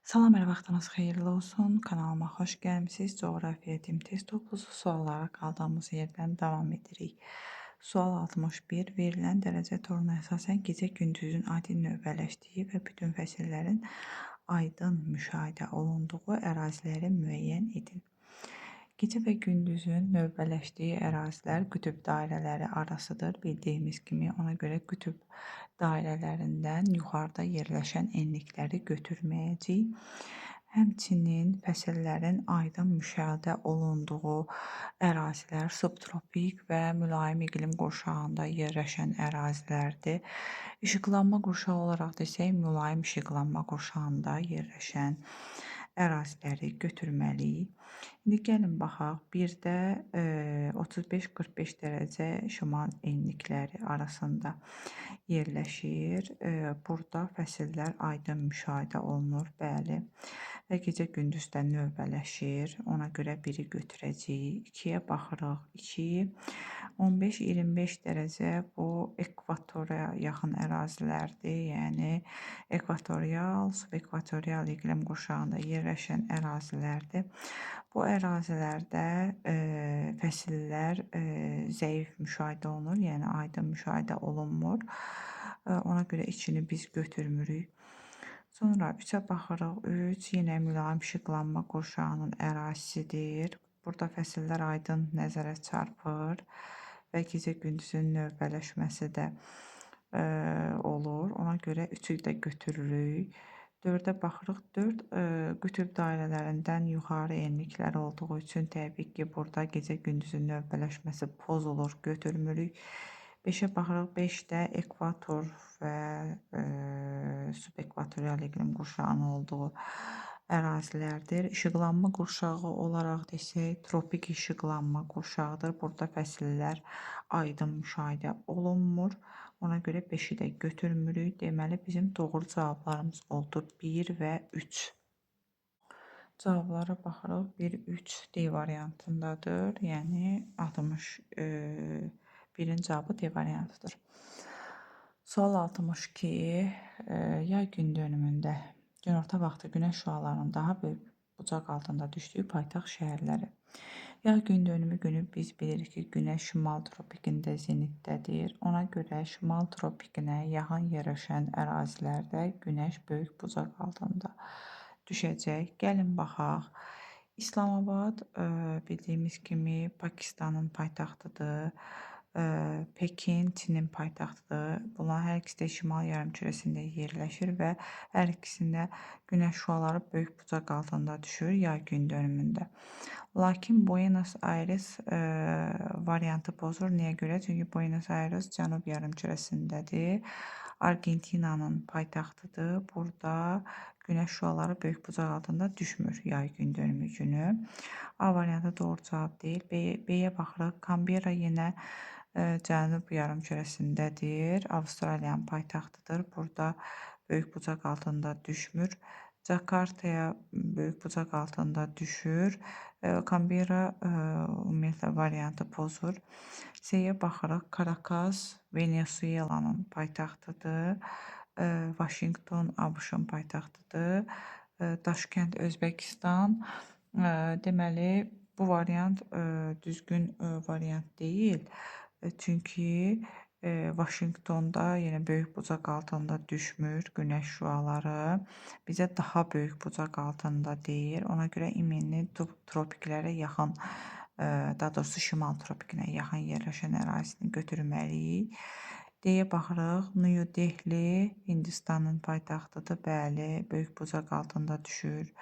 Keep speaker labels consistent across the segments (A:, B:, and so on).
A: Salam, hər vaxtınız xeyirli olsun. Kanalıma xoş gəlmisiniz. Coğrafiya Eğitim test toplusu suallara qaldığımız yerdən davam edirik. Sual 61. Verilən dərəcə toruna əsasən gecə-gündüzün adil növbələşdiyi və bütün fəsillərin aydın müşahidə olunduğu əraziləri müəyyən edin. Gecə və gündüzün növbələşdiyi ərazilər qütb dairələri arasıdır. Bildiyimiz kimi ona görə qütb dairələrindən yuxarıda yerləşən enlikləri götürməyəcəyik. Həmçinin fəsillərin aydın müşahidə olunduğu ərazilər subtropik və mülayim iqlim qurşağında yerləşən ərazilərdir. İşıqlanma qurşağı olaraq desək, mülayim işıqlanma qurşağında yerləşən əraziləri götürməliyik. İndi gəlin baxaq. Bir də 35-45 dərəcə şimal enlikləri arasında yerləşir. Burada fəsillər aydın müşahidə olunur, bəli. Və gecə-gündüzdə növbələşir. Ona görə biri götürəcəyik. 2-yə baxırıq. 2, 15-25 dərəcə bu ekvatora yaxın ərazilərdir. Yəni ekvatorial, subekvatorial iqlim qurşağında yerləşən ərazilərdir. Bu ərazilərdə fəsillər zəif müşahidə olunur, yəni aydın müşahidə olunmur. Ona görə içini biz götürmürük. Sonra 3-ə baxırıq. 3 yenə mülayim işıqlanma qurşağının ərazisidir. Burada fəsillər aydın nəzərə çarpır və gecə-gündüzün növbələşməsi də olur. Ona görə 3-ü də götürürük. 4-ə baxırıq. 4 qütb dairələrindən yuxarı enliklər olduğu üçün təbii ki, burada gecə-gündüzün növbələşməsi pozulur, götürmürük. 5-ə baxırıq. 5-də ekvator və subekvatorial iqlim qurşağının olduğu ərazilərdir. İşıqlanma qurşağı olaraq desək, tropik işıqlanma qurşağıdır. Burada fəsillər aydın müşahidə olunmur. Ona görə 5-i də götürmürük. Deməli, bizim doğru cavablarımız oldu 1 və 3. Cavablara baxırıq. 1, 3 D variantındadır. Yəni 61-in cavabı D variantıdır. Sual 62. Yay gündönümündə günorta vaxtı günəş şüalarının daha böyük bucaq altında düşdüyü paytaxt şəhərləri. Yay gündönümü günü biz bilirik ki, günəş şimal tropikində zenitdədir. Ona görə şimal tropikinə yaxın yerləşən ərazilərdə günəş böyük bucaq altında düşəcək. Gəlin baxaq. İslamabad bildiyimiz kimi Pakistanın paytaxtıdır. Pekin Çinin paytaxtıdır. Bunlar hər ikisi də şimal yarımkürəsində yerləşir və hər ikisində günəş şüaları böyük bucaq altında düşür yay gündönümündə. Lakin Buenos Aires variantı pozur. Niyə görə? Çünki Buenos Aires cənub yarımkürəsindədir. Argentinanın paytaxtıdır. Burada günəş şüaları böyük bucaq altında düşmür yay gündönümü günü. A variantı doğru cavab deyil. B-yə baxırıq. Canberra yenə cənub yarımkürəsindədir. Avstraliyanın paytaxtıdır. Burada böyük bucaq altında düşmür. Jakartaya böyük bucaq altında düşür. Canberra ümumiyyətlə variantı pozur. C-yə baxırıq. Caracas Venezuelanın paytaxtıdır. Washington ABŞ-ın paytaxtıdır. Daşkənd Özbəkistan. Deməli, bu variant düzgün variant deyil. Çünki Washingtonda yenə böyük bucaq altında düşmür günəş şüaları. Bizə daha böyük bucaq altında deyir. Ona görə iminli tropiklərə yaxın, daha doğrusu şimal tropikinə yaxın yerləşən ərazini götürməliyik. D-yə baxırıq. New Delhi Hindistanın paytaxtıdır. Bəli, böyük bucaq altında düşür.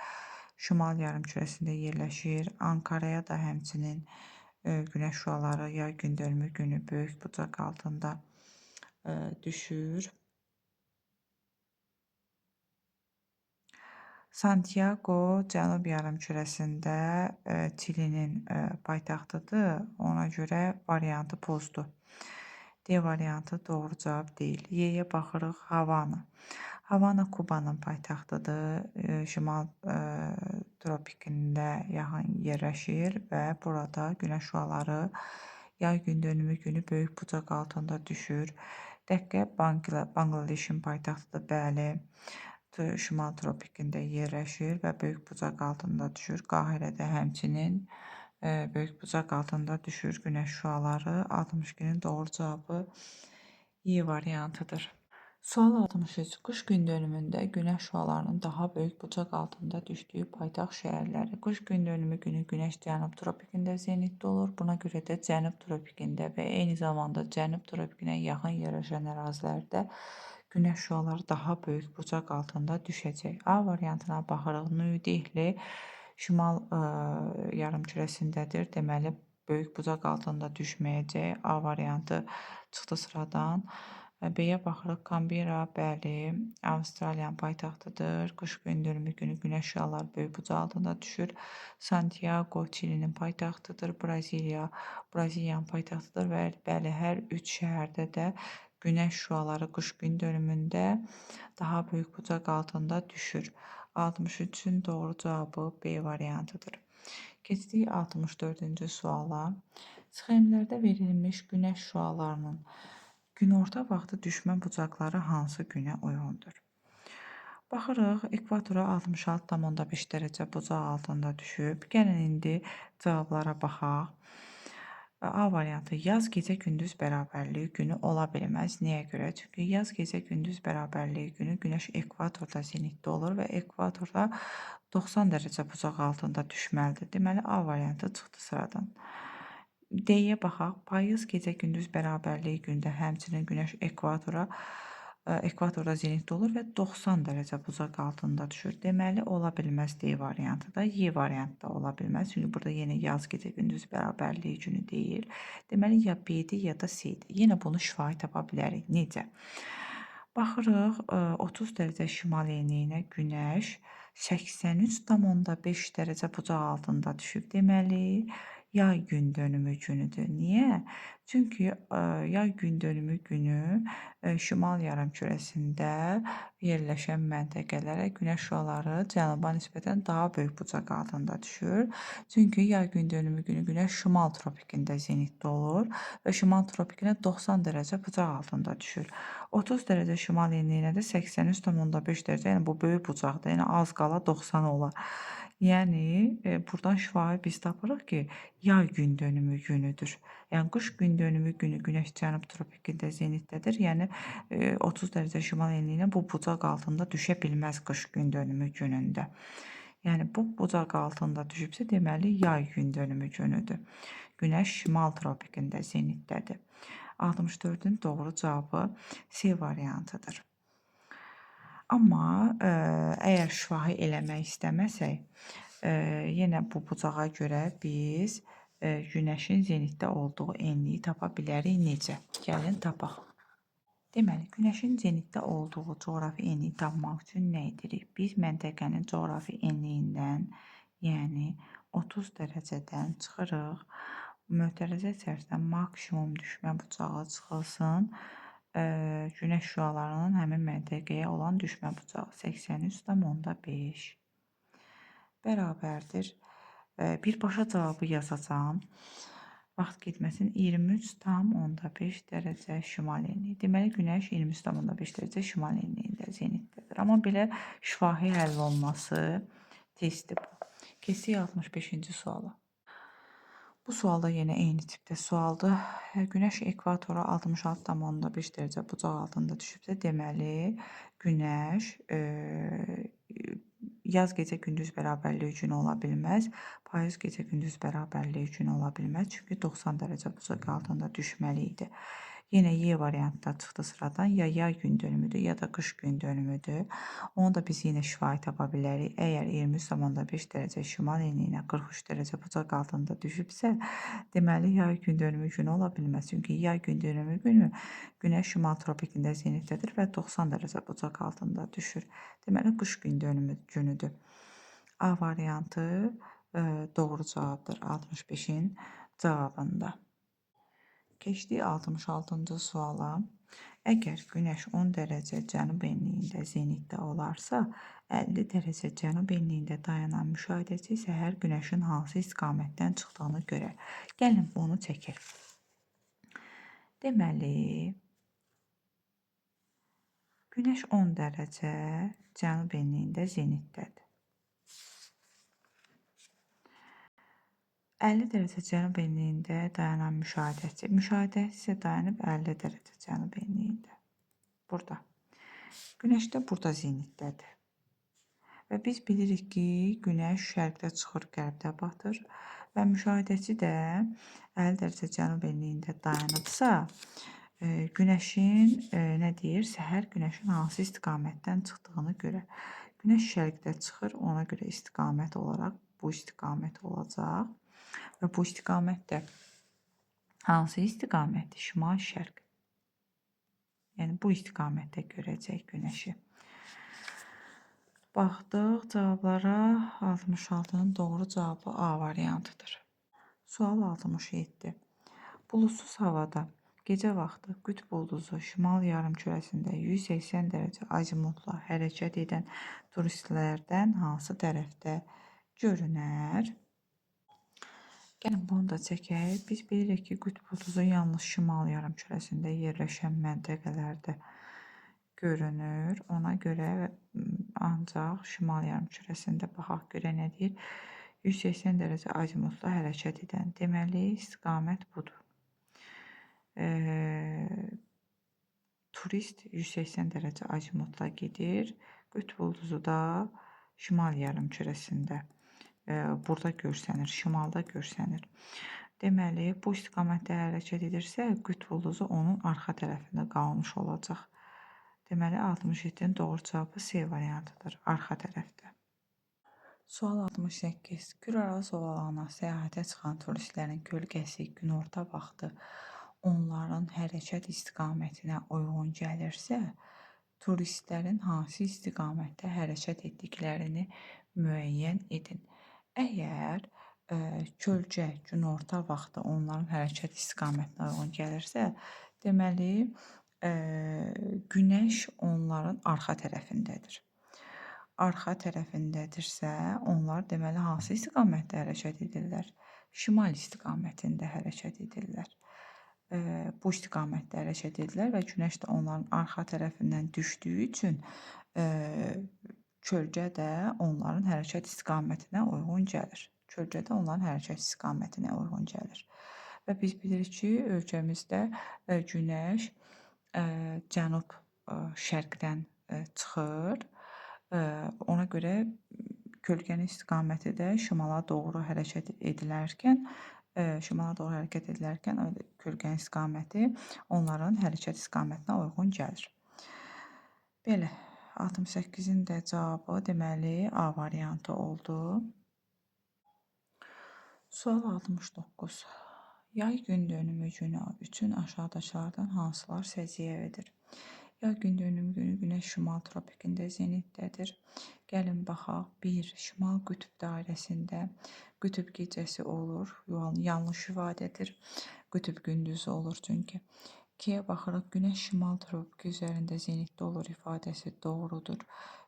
A: Şimal yarımkürəsində yerləşir. Ankaraya da həmçinin günəş şüaları yay gündönümü günü böyük bucaq altında düşür. Santiago cənub yarımkürəsində Çilinin paytaxtıdır. Ona görə variantı pozdu. D variantı doğru cavab deyil. Y-yə baxırıq. Havana. Havana Kubanın paytaxtıdır. Şimal tropikində yaxın yerləşir və burada günəş şüaları yay gündönümü günü böyük bucaq altında düşür. Dəqqə Bangladeşin paytaxtıdır, bəli. şimal tropikində yerləşir və böyük bucaq altında düşür. Qahirədə həmçinin böyük bucaq altında düşür günəş şüaları. 62-nin doğru cavabı Y variantıdır. Sual 63. Qış gündönümündə günəş şüalarının daha böyük bucaq altında düşdüyü paytaxt şəhərləri. Qış gündönümü günü günəş cənub tropikində zenitdə olur. Buna görə də cənub tropikində və eyni zamanda cənub tropikinə yaxın yerləşən ərazilərdə günəş şüaları daha böyük bucaq altında düşəcək. A variantına baxırıq. New Delhi şimal yarımkürəsindədir. Deməli, böyük bucaq altında düşməyəcək. A variantı çıxdı sıradan. B-yə baxırıq. Canberra, bəli, Avstraliyanın paytaxtıdır. Qış gündönümü günü günəş şüaları böyük bucaq altında düşür. Santiago, Çilinin paytaxtıdır. Braziliyanın paytaxtıdır və bəli, hər üç şəhərdə də günəş şüaları qış gündönümündə daha böyük bucaq altında düşür. 63-ün doğru cavabı B variantıdır. Keçdik 64-cü suala. Sxemlərdə verilmiş günəş şüalarının günorta vaxtı düşmə bucaqları hansı günə uyğundur? Baxırıq, ekvatora 66,5 dərəcə bucaq altında düşüb. Gəlin indi cavablara baxaq. A variantı yaz gecə gündüz bərabərliyi günü ola bilməz. Niyə görə? Çünki yaz gecə gündüz bərabərliyi günü günəş ekvatorda zenitdə olur və ekvatorda 90 dərəcə bucaq altında düşməlidir. Deməli A variantı çıxdı sıradan. D-yə baxaq. Payız gecə gündüz bərabərliyi gündə həmçinin günəş ekvatorda zenitdə olur və 90 dərəcə bucaq altında düşür. Deməli ola bilməz D variantı da, Y variantı da ola bilməz. Çünki burada yenə yaz gecə gündüz bərabərliyi günü deyil. Deməli ya B-dir ya da C-dir. Yenə bunu şifahi tapa bilərik. Necə? Baxırıq, 30 dərəcə şimal enliyinə günəş 83,5 dərəcə bucaq altında düşüb. Deməli, yay gündönümü günüdür. Niyə? Çünki yay gündönümü günü şimal yarımkürəsində yerləşən məntəqələrə günəş şüaları cənuba nisbətən daha böyük bucaq altında düşür. Çünki yay gündönümü günü günəş şimal tropikində zenitdə olur və şimal tropikinə 90 dərəcə bucaq altında düşür. 30 dərəcə şimal enliyinə də 83,5 dərəcə, yəni bu böyük bucaqdır. Yəni az qala 90 olar. Yəni buradan şifahi biz tapırıq ki, yay gündönümü günüdür. Yəni qış gündönümü günü günəş cənub tropikində zenitdədir. Yəni 30 dərəcə şimal enliyinə bu bucaq altında düşə bilməz qış gündönümü günündə. Yəni bu bucaq altında düşübsə, deməli yay gündönümü günüdür. Günəş şimal tropikində zenitdədir. 64-ün doğru cavabı C variantıdır. Amma əgər şifahi eləmək istəməsək, yenə bu bucağa görə biz günəşin zenitdə olduğu enliyi tapa bilərik. Necə? Gəlin tapaq. Deməli, günəşin zenitdə olduğu coğrafi enliyi tapmaq üçün nə edirik? Biz məntəqənin coğrafi enliyindən, yəni 30 dərəcədən çıxırıq. Mötərizə içərisində maksimum düşmə bucağı çıxılsın. Günəş şüalarının həmin məntəqəyə olan düşmə bucağı 83,5 bərabərdir. Birbaşa cavabı yazacağam. Vaxt getməsin 23,5 dərəcə şimal enliyi. Deməli, günəş 23,5 dərəcə şimal enliyində zenitdədir. Amma belə şifahi həll olması testdir bu. Keçdik 65-ci suala. Bu sualda yenə eyni tipdə sualdır. Günəş ekvatora 66,5 dərəcə bucaq altında düşübsə, deməli, günəş yaz gecə gündüz bərabərliyi günü ola bilməz. Payız gecə gündüz bərabərliyi günü ola bilməz. Çünki 90 dərəcə bucaq altında düşməli idi. Yenə Y variantda çıxdı sıradan. Ya yay gündönümüdür, ya da qış gündönümüdür. Onu da biz yenə şifahi tapa bilərik. Əgər 23,5 dərəcə şimal enliyinə 43 dərəcə bucaq altında düşübsə, deməli yay gündönümü günü ola bilməz. Çünki yay gündönümü günü günəş şimal tropikində zenitdədir və 90 dərəcə bucaq altında düşür. Deməli qış gündönümü günüdür. A variantı doğru cavabdır 65-in cavabında. Keçdik 66-cı suala. Əgər günəş 10 dərəcə cənub enliyində zenitdə olarsa, 50 dərəcə cənub enliyində dayanan müşahidəçi səhər günəşin hansı istiqamətdən çıxdığını görər. Gəlin bunu çəkək. Deməli, Günəş 10 dərəcə cənub enliyində zenitdədir. 50 dərəcə cənub enliyində dayanan müşahidəçi isə dayanıb 50 dərəcə cənub enliyində. Burada. Günəş də burada zenitdədir. Və biz bilirik ki, günəş şərqdə çıxır, qərbdə batır və müşahidəçi də 50 dərəcə cənub enliyində dayanıbsa, günəşin nə deyir? Səhər günəşin hansı istiqamətdən çıxdığını görə. Günəş şərqdə çıxır, ona görə istiqamət olaraq bu istiqamət olacaq. Və bu istiqamətdə hansı istiqamətdir? Şimal-şərq. Yəni bu istiqamətdə görəcək günəşi. Baxdıq cavablara. 66-nın doğru cavabı A variantıdır. Sual 67. Buludsuz havada gecə vaxtı qütb ulduzu şimal yarımkürəsində 180 dərəcə azimutla hərəkət edən turistlərdən hansı tərəfdə görünər? Gəlin bunu da çəkək. Biz bilirik ki, qütb ulduzu yalnız şimal yarımkürəsində yerləşən məntəqələrdə görünür. Ona görə ancaq şimal yarımkürəsində baxaq görə nə deyir? 180 dərəcə azimutla hərəkət edən. Deməli, istiqamət budur. Turist 180 dərəcə azimutla gedir. Qütb ulduzu da şimal yarımkürəsində. Burada görsənir, şimalda görsənir. Deməli, bu istiqamətdə hərəkət edirsə, qütb ulduzu onun arxa tərəfində qalmış olacaq. Deməli, 67-nin doğru cavabı C variantıdır, arxa tərəfdə. Sual 68. Küraraz ovalağına səyahətə çıxan turistlərin kölgəsi günorta vaxtı onların hərəkət istiqamətinə uyğun gəlirsə, turistlərin hansı istiqamətdə hərəkət etdiklərini müəyyən edin. Əgər kölgə günorta vaxtı onların hərəkət istiqamətinə uyğun gəlirsə, deməli, günəş onların arxa tərəfindədir. Arxa tərəfindədirsə, onlar deməli hansı istiqamətdə hərəkət edirlər? Şimal istiqamətində hərəkət edirlər. Bu istiqamətdə hərəkət edirlər və günəş də onların arxa tərəfindən düşdüyü üçün kölgə də onların hərəkət istiqamətinə uyğun gəlir. Kölgə də onların hərəkət istiqamətinə uyğun gəlir. Və biz bilirik ki, ölkəmizdə günəş cənub şərqdən çıxır. Ona görə kölgənin istiqaməti də şimala doğru hərəkət edilərkən kölgənin istiqaməti onların hərəkət istiqamətinə uyğun gəlir. Belə, 68-in də cavabı deməli A variantı oldu. Sual 69. Yay gündönümü günü üçün aşağıdakılardan hansılar səciyyəvidir? Yay gündönümü günü günəş şimal tropikində zenitdədir. Gəlin baxaq. 1. Şimal qütb dairəsində qütb gecəsi olur. Yanlış ifadədir. Qütb gündüzü olur çünki. 2-yə baxırıq. Günəş şimal tropiki üzərində zenitdə olur ifadəsi doğrudur.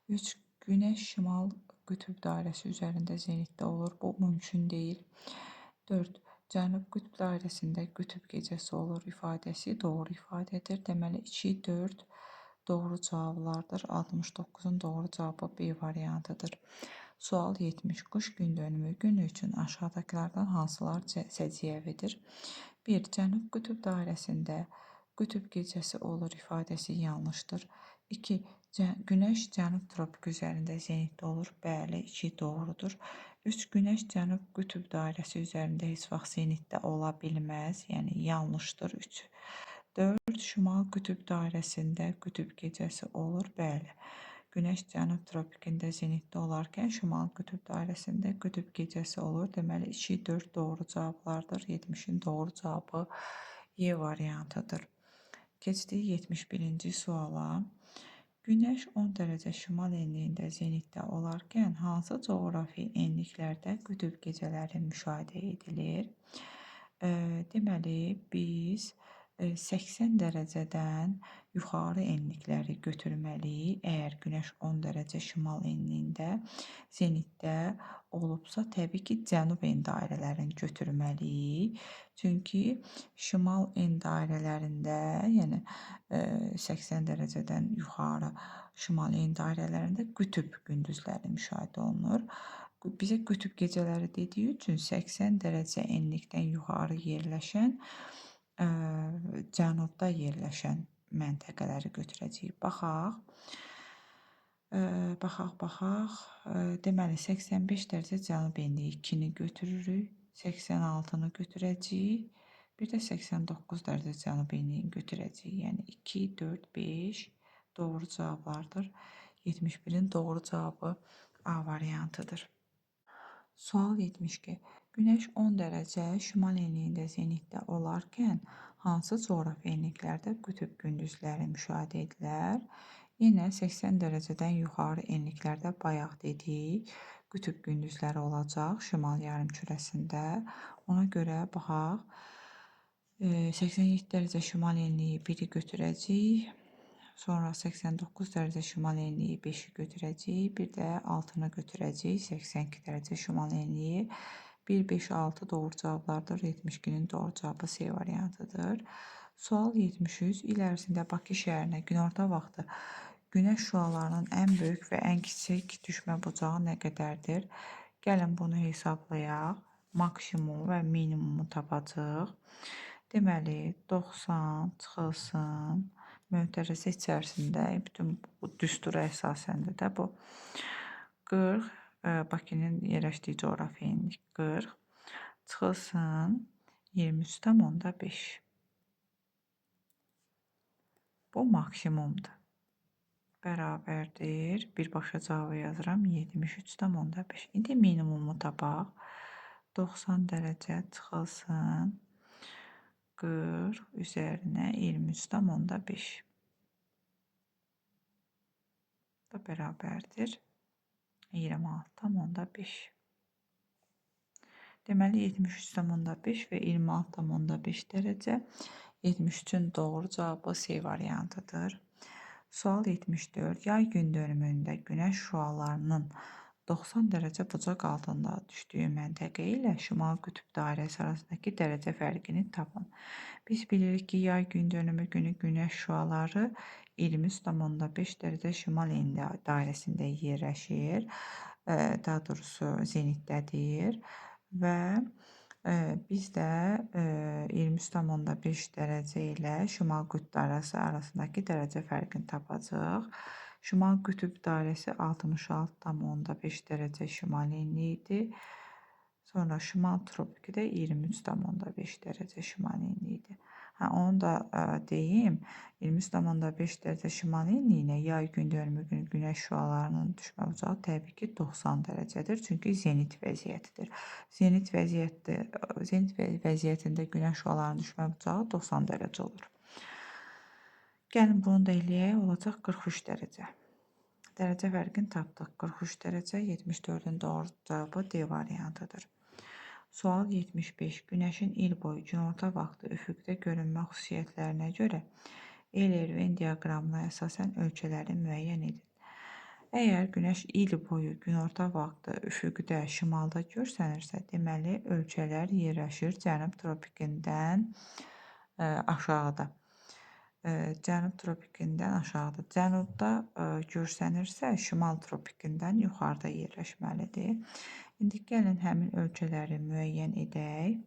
A: 3. Günəş şimal qütb dairəsi üzərində zenitdə olur. Bu mümkün deyil. 4. Cənub qütb dairəsində qütb gecəsi olur ifadəsi doğru ifadədir. Deməli 2, 4 doğru cavablardır. 69-un doğru cavabı B variantıdır. Sual 70. Qış gündönümü günü üçün aşağıdakılardan hansılar səciyyəvidir? 1. Cənub qütb dairəsində qütb gecəsi olur ifadəsi yanlışdır. 2. Günəş cənub tropiki üzərində zenitdə olur. Bəli, 2 doğrudur. 3. Günəş cənub qütb dairəsi üzərində heç vaxt zenitdə ola bilməz. Yəni yanlışdır. 3. 4. Şimal qütb dairəsində qütb gecəsi olur. Bəli. Günəş cənub tropikində zenitdə olarkən şimal qütb dairəsində qütb gecəsi olur. Deməli 2, 4 doğru cavablardır. 70-in doğru cavabı Y variantıdır. Keçdik 71-ci suala. Günəş 10 dərəcə şimal enliyində zenitdə olarkən hansı coğrafi enliklərdə qütb gecələri müşahidə edilir? Deməli biz 80 dərəcədən yuxarı enlikləri götürməliyik. Əgər günəş 10 dərəcə şimal enliyində, zenitdə olubsa, təbii ki, cənub en dairələrini götürməliyik. Çünki şimal en dairələrində, yəni 80 dərəcədən yuxarı şimal en dairələrində qütb gündüzləri müşahidə olunur. Bizə qütb gecələri dediyi üçün 80 dərəcə enlikdən yuxarı yerləşən cənubda yerləşən məntəqələri götürəcəyik. Baxaq. Deməli 85 dərəcə cənub enliyi 2-ni götürürük. 86-nı götürəcəyik. Bir də 89 dərəcə cənub enliyini götürəcəyik. Yəni 2, 4, 5 doğru cavablardır. 71-in doğru cavabı A variantıdır. Sual 72. Günəş 10 dərəcə şimal enliyində zenitdə olarkən hansı coğrafi enliklərdə qütb gündüzləri müşahidə edilər? Yenə 80 dərəcədən yuxarı enliklərdə bayaq dedik, qütb gündüzləri olacaq şimal yarımkürəsində. Ona görə baxaq. 87 dərəcə şimal enliyi 1-i götürəcəyik. Sonra 89 dərəcə şimal enliyi 5-i götürəcəyik. Bir də 6-nı götürəcəyik. 82 dərəcə şimal enliyi 1, 5, 6 doğru cavablardır. 72-nin doğru cavabı C variantıdır. Sual 73. İl ərzində Bakı şəhərinə günorta vaxtı günəş şüalarının ən böyük və ən kiçik düşmə bucağı nə qədərdir? Gəlin bunu hesablayaq. Maksimum və minimumu tapacağıq. Deməli 90 çıxılsın. Mötərizə içərisində bütün bu düstura əsasən də bu 40 Bakının yerləşdiyi coğrafi enlik 40 çıxılsın 23,5. Bu maksimumdur. Bərabərdir. Birbaşa cavabı yazıram 73,5. İndi minimumu tapaq. 90 dərəcə çıxılsın 40 üzərinə 23,5. Da bərabərdir 26,5. Deməli 73,5 və 26,5 dərəcə 73-ün doğru cavabı C variantıdır. Sual 74. Yay gündönümündə günəş şüalarının 90 dərəcə bucaq altında düşdüyü məntəqə ilə şimal qütb dairəsi arasındakı dərəcə fərqini tapın. Biz bilirik ki, yay gündönümü günü günəş şüaları 23,5 dərəcə şimal enli dairəsində yerləşir. Daha doğrusu zenitdədir və biz də 23,5 dərəcə ilə şimal qütb dairəsi arasındakı dərəcə fərqini tapacağıq. Şimal qütb dairəsi 66,5 dərəcə şimal enli idi. Sonra şimal tropiki də 23,5 dərəcə şimal enli idi. Onu da deyim, 23,5 dərəcə şimal enliyinə yay gündönümü günü günəş şüalarının düşmə bucağı təbii ki 90 dərəcədir. Çünki zenit vəziyyətidir. Zenit vəziyyətində günəş şüalarının düşmə bucağı 90 dərəcə olur. Gəlin bunu da eləyək, olacaq 43 dərəcə. Dərəcə fərqini tapdıq. 43 dərəcə 74-ün doğru cavabı D variantıdır. Sual 75. Günəşin il boyu günorta vaxtı üfüqdə görünmə xüsusiyyətlərinə görə Eyler-Venn diaqramına əsasən ölçələri müəyyən edin. Əgər günəş il boyu günorta vaxtı üfüqdə şimalda görsənirsə, deməli ölçələr yerləşir cənub tropikindən aşağıda. Cənub tropikindən aşağıda. Cənubda görsənirsə, şimal tropikindən yuxarıda yerləşməlidir. İndi gəlin həmin ölçələri müəyyən edək.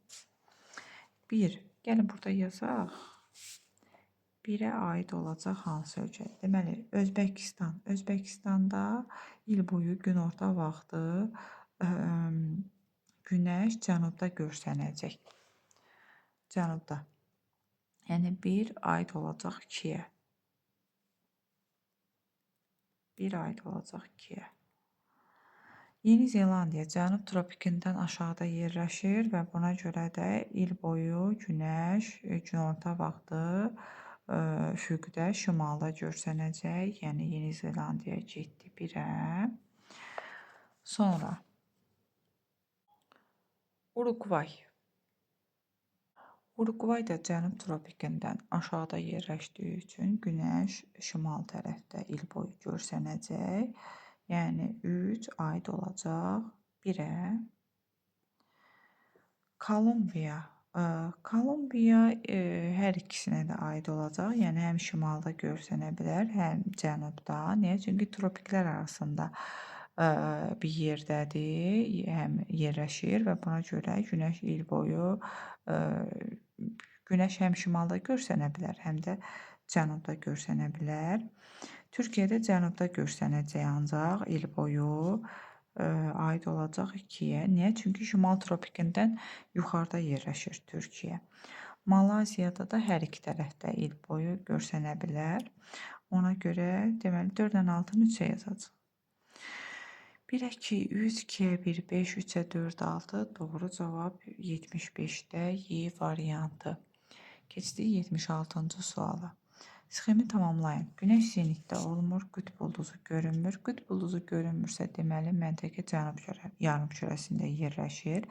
A: 1. Gəlin burada yazaq. 1-ə aid olacaq hansı ölkə? Deməli, Özbəkistan. Özbəkistanda il boyu günorta vaxtı günəş cənubda görsənəcək. Cənubda. Yəni 1 aid olacaq 2-yə. 1 aid olacaq 2-yə. Yeni Zelandiya cənub tropikindən aşağıda yerləşir və buna görə də il boyu günəş günorta vaxtı üfüqdə şimalda görsənəcək. Yəni Yeni Zelandiya getdi 1-ə. Sonra Uruqvay. Uruqvay da cənub tropikindən aşağıda yerləşdiyi üçün günəş şimal tərəfdə il boyu görsənəcək. Yəni 3 aid olacaq 1-ə. Kolumbiya. Kolumbiya hər ikisinə də aid olacaq. Yəni həm şimalda görsənə bilər, həm cənubda. Niyə? Çünki tropiklər arasında bir yerdədir, həm yerləşir və buna görə günəş il boyu günəş həm şimalda görsənə bilər, həm də cənubda görsənə bilər. Türkiyədə cənubda görsənəcək ancaq il boyu aid olacaq 2-yə. Niyə? Çünki şimal tropikindən yuxarıda yerləşir Türkiyə. Malayziyada da hər iki tərəfdə il boyu görsənə bilər. Ona görə deməli 4-dən 6-nı 3-ə yazacağıq. 1-ə 2, 3, 2-yə 1, 5, 3-ə 4, 6. Doğru cavab 75-də Y variantı. Keçdik 76-cı suala. Sxemi tamamlayın. Günəş zenitdə olmur, qütb ulduzu görünmür. Qütb ulduzu görünmürsə, deməli məntəqə cənub yarımkürəsində yerləşir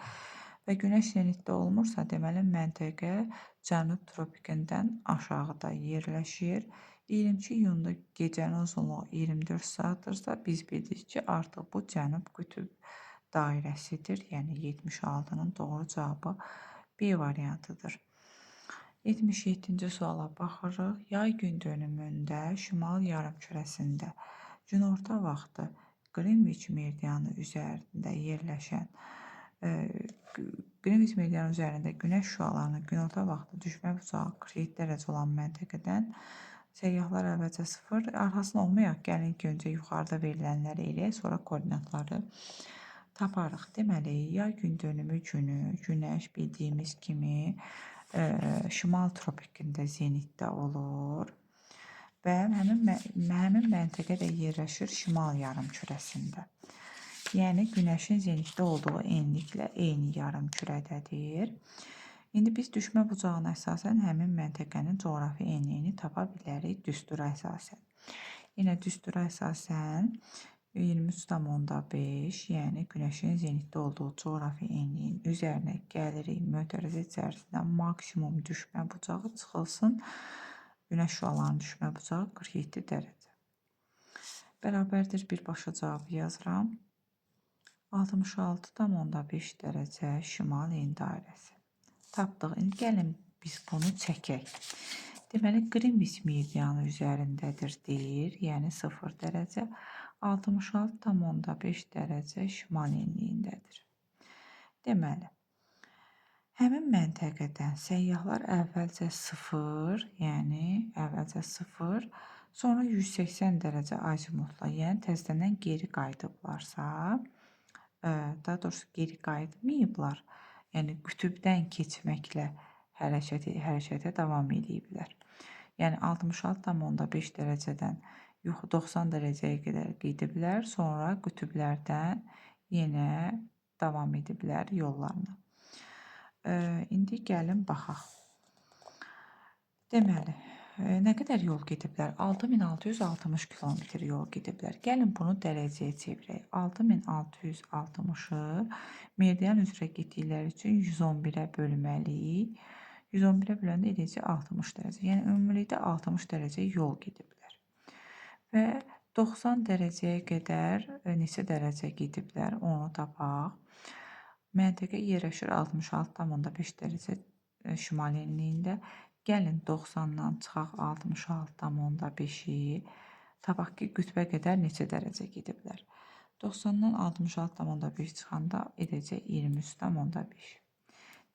A: və günəş zenitdə olmursa, deməli məntəqə cənub tropikindən aşağıda yerləşir. 22 iyunda gecənin uzunluğu 24 saatdırsa, biz bildik ki, artıq bu cənub qütb dairəsidir. Yəni 76-nın doğru cavabı B variantıdır. 77-ci suala baxırıq. Yay gün dönümündə şimal yarımkürəsində günorta vaxtı Qrinviç meridianı üzərində yerləşən Qrinviç meridianı üzərində günəş şüalarının günorta vaxtı düşmə bucağı 47 dərəcə olan məntəqədən səyyahlar əvvəlcə 0, arxasına olmayaq, gəlin ki, öncə yuxarıda verilənləri eləyək, sonra koordinatları taparıq. Deməli, yay gün dönümü günü günəş bildiyimiz kimi şimal tropikində zenitdə olur və həmin məntəqə də yerləşir şimal yarımkürəsində. Yəni günəşin zenitdə olduğu enliklə eyni yarımkürədədir. İndi biz düşmə bucağına əsasən həmin məntəqənin coğrafi enliyini tapa bilərik düstura əsasən. Yenə düstura əsasən 23,5, yəni günəşin zenitdə olduğu coğrafi enliyin üzərinə gəlirik. Mötərizə içərisində maksimum düşmə bucağı çıxılsın. Günəş şüalarının düşmə bucağı 47 dərəcə. Bərabərdir, birbaşa cavabı yazıram. 66,5 dərəcə şimal en dairəsi. Tapdıq. İndi gəlin biz bunu çəkək. Deməli, Qrinviç meridianı üzərindədir deyir, yəni 0 dərəcə. 66,5 dərəcə şimal enliyindədir. Deməli, həmin məntəqədən səyyahlar əvvəlcə 0, yəni əvvəlcə 0, sonra 180 dərəcə azimutla, yəni təzədən geri qayıdıblarsa, daha doğrusu geri qayıtmayıblar, yəni qütbdən keçməklə hərəkətə davam ediblər. Yəni 66,5 dərəcədən 90 dərəcəyə qədər gediblər, sonra qütblərdən yenə davam ediblər yollarına. İndi gəlin baxaq. Deməli, nə qədər yol gediblər? 6660 kilometr yol gediblər. Gəlin bunu dərəcəyə çevirək. 6660-ı meridian üzrə getdikləri üçün 111-ə bölməliyik. 111-ə böləndə edəcək 60 dərəcə. Yəni ümumilikdə 60 dərəcə yol gediblər. Və 90 dərəcəyə qədər neçə dərəcə gediblər, onu tapaq. Məntəqə yerləşir 66,5 dərəcə şimal enliyində. Gəlin 90-dan çıxaq 66,5-i. Tapaq ki, qütbə qədər neçə dərəcə gediblər. 90-dan 66,5 çıxanda edəcək 23,5.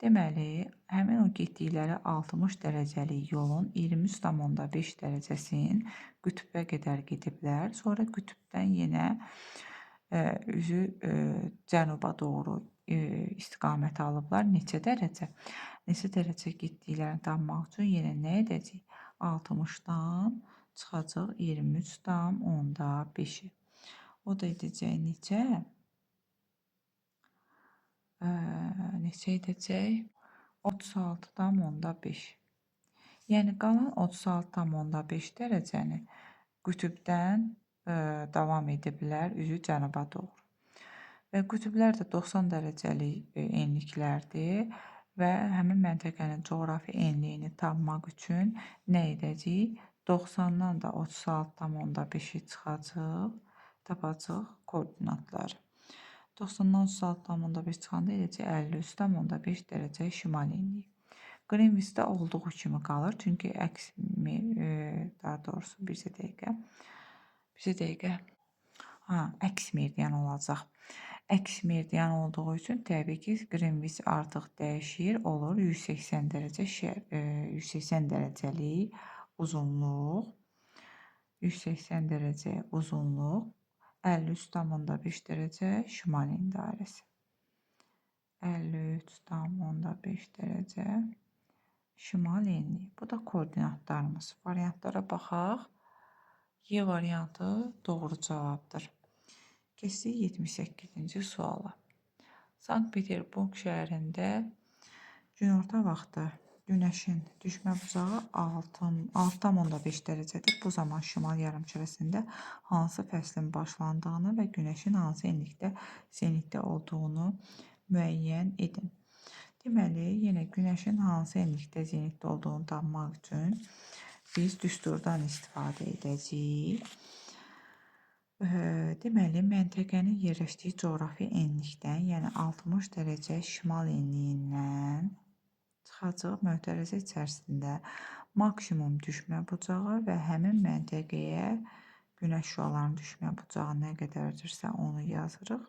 A: Deməli, həmin o getdikləri 60 dərəcəlik yolun 23,5 dərəcəsinin qütbə qədər gediblər. Sonra qütbdən yenə üzü cənuba doğru istiqamət alıblar. Neçə dərəcə? Neçə dərəcə getdiklərini tapmaq üçün yenə nə edəcək? 60-dan çıxacaq 23,5-i. O da edəcək neçə? Neçə edəcək? 36,5. Yəni qalan 36,5 dərəcəni qütbdən davam ediblər üzü cənuba doğru. Və qütblər də 90 dərəcəlik enliklərdir və həmin məntəqənin coğrafi enliyini tapmaq üçün nə edəcəyik? 90-dan da 36,5-i çıxacaq, tapacaq koordinatları. 90-dan 36,5 çıxanda eləcə 53,5 dərəcə şimal enliyi. Greenwich-də olduğu kimi qalır, çünki əks daha doğrusu bircə dəqiqə. Əks meridian olacaq. Əks meridian olduğu üçün təbii ki, Greenwich artıq dəyişir, olur 180 dərəcəlik uzunluq, 180 dərəcə uzunluq, 53,5 dərəcə şimal enli dairəsi. 53,5 dərəcə şimal enli. Bu da koordinatlarımız. Variantlara baxaq. Y variantı doğru cavabdır. Keçdik 78-ci suala. Sankt-Peterburq şəhərində günorta vaxtı günəşin düşmə bucağı 6,5 dərəcədir. Bu zaman şimal yarımkürəsində hansı fəslin başlandığını və günəşin hansı enlikdə zenitdə olduğunu müəyyən edin. Deməli, yenə günəşin hansı enlikdə zenitdə olduğunu tapmaq üçün biz düsturdan istifadə edəcəyik. Deməli, məntəqənin yerləşdiyi coğrafi enlikdən, yəni 60 dərəcə şimal enliyindən çıxacaq mötərizə içərisində maksimum düşmə bucağı və həmin məntəqəyə günəş şüalarının düşmə bucağı nə qədərdirsə onu yazırıq.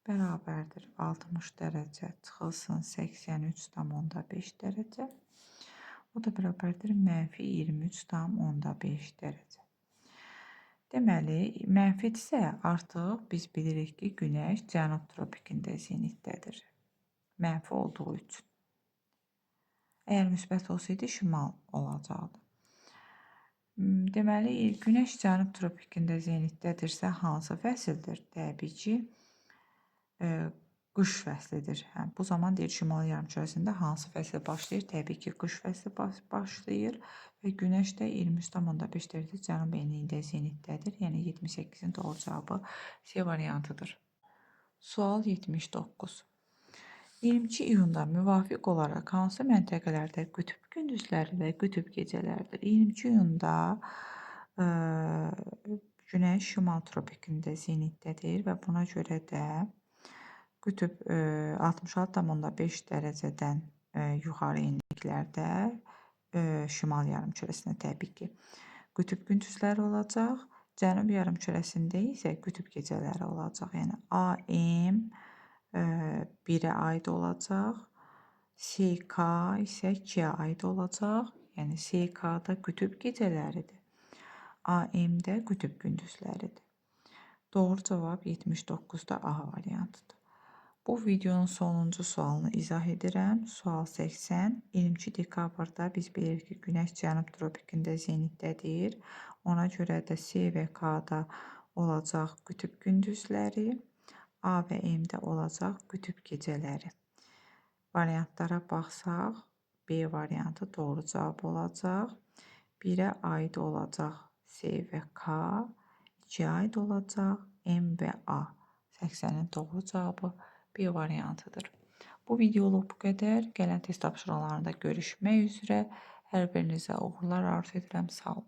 A: Bərabərdir 60 dərəcə çıxılsın 83,5 dərəcə. O da bərabərdir mənfi 23,5 dərəcə. Deməli, mənfidirsə artıq biz bilirik ki, günəş cənub tropikində zenitdədir. Mənfi olduğu üçün. Əgər müsbət olsaydı şimal olacaqdı. Deməli, günəş cənub tropikində zenitdədirsə hansı fəsildir? Təbii ki, qış fəslidir. Bu zaman deyir şimal yarımkürəsində hansı fəsil başlayır? Təbii ki, qış fəsli başlayır və günəş də 23,5 dərəcə cənub enliyində zenitdədir. Yəni 78-in doğru cavabı C variantıdır. Sual 79. 22 iyunda müvafiq olaraq hansı məntəqələrdə qütb gündüzləri və qütb gecələrdir? 22 iyunda günəş şimal tropikində zenitdədir və buna görə də qütb 66,5 dərəcədən yuxarı enliklərdə şimal yarımkürəsində təbii ki qütb gündüzləri olacaq. Cənub yarımkürəsində isə qütb gecələri olacaq. Yəni AM 1-ə aid olacaq. SK isə 2-ə aid olacaq. Yəni SK-da qütb gecələridir. AM-də qütb gündüzləridir. Doğru cavab 79-da A variantıdır. Bu videonun sonuncu sualını izah edirəm. Sual 80. 22 dekabrda biz bilirik ki, günəş cənub tropikində zenitdədir. Ona görə də C və K-da olacaq qütb gündüzləri, A və M-də olacaq qütb gecələri. Variantlara baxsaq, B variantı doğru cavab olacaq. 1-ə aid olacaq C və K, 2-ə aid olacaq M və A. 80-in doğru cavabı B variantıdır. Bu videoluk bu qədər. Gələn test tapşırıqlarında görüşmək üzrə. Hər birinizə uğurlar arzu edirəm. Sağ olun.